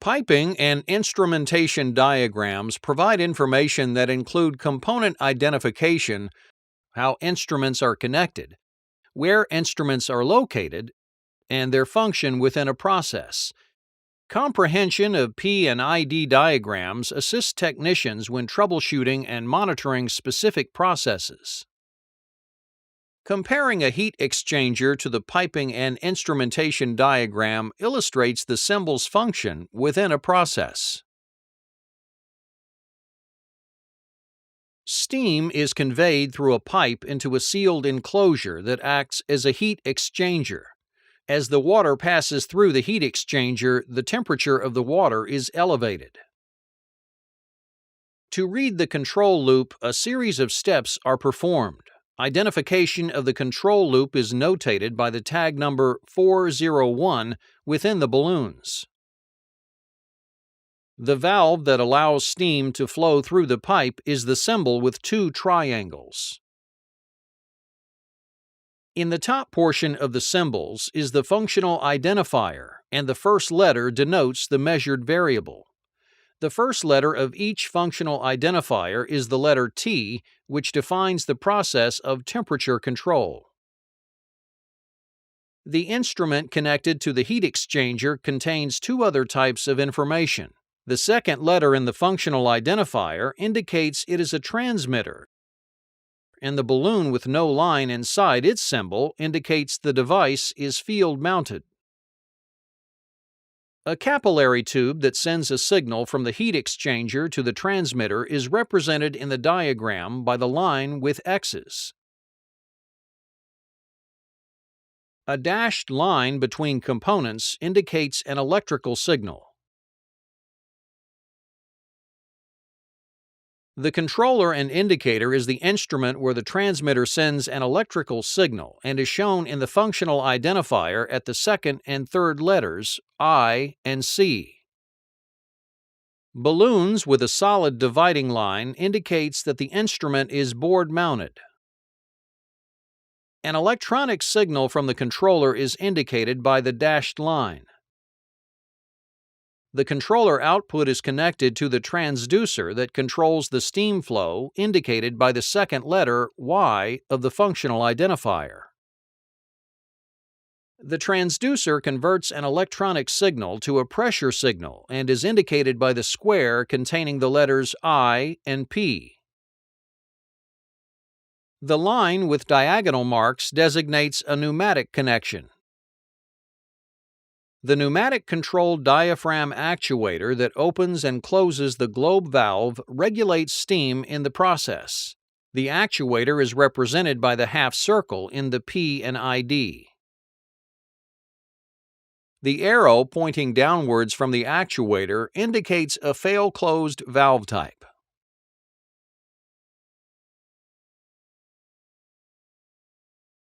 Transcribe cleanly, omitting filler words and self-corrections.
Piping and instrumentation diagrams provide information that include component identification, how instruments are connected, where instruments are located, and their function within a process. Comprehension of P and ID diagrams assists technicians when troubleshooting and monitoring specific processes. Comparing a heat exchanger to the piping and instrumentation diagram illustrates the symbol's function within a process. Steam is conveyed through a pipe into a sealed enclosure that acts as a heat exchanger. As the water passes through the heat exchanger, the temperature of the water is elevated. To read the control loop, a series of steps are performed. Identification of the control loop is notated by the tag number 401 within the balloons. The valve that allows steam to flow through the pipe is the symbol with two triangles. In the top portion of the symbols is the functional identifier, and the first letter denotes the measured variable. The first letter of each functional identifier is the letter T, which defines the process of temperature control. The instrument connected to the heat exchanger contains two other types of information. The second letter in the functional identifier indicates it is a transmitter, and the balloon with no line inside its symbol indicates the device is field-mounted. A capillary tube that sends a signal from the heat exchanger to the transmitter is represented in the diagram by the line with X's. A dashed line between components indicates an electrical signal. The controller and indicator is the instrument where the transmitter sends an electrical signal and is shown in the functional identifier at the second and third letters, I and C. Balloons with a solid dividing line indicates that the instrument is board-mounted. An electronic signal from the controller is indicated by the dashed line. The controller output is connected to the transducer that controls the steam flow, indicated by the second letter, Y, of the functional identifier. The transducer converts an electronic signal to a pressure signal and is indicated by the square containing the letters I and P. The line with diagonal marks designates a pneumatic connection. The pneumatic-controlled diaphragm actuator that opens and closes the globe valve regulates steam in the process. The actuator is represented by the half circle in the P and ID. The arrow pointing downwards from the actuator indicates a fail-closed valve type.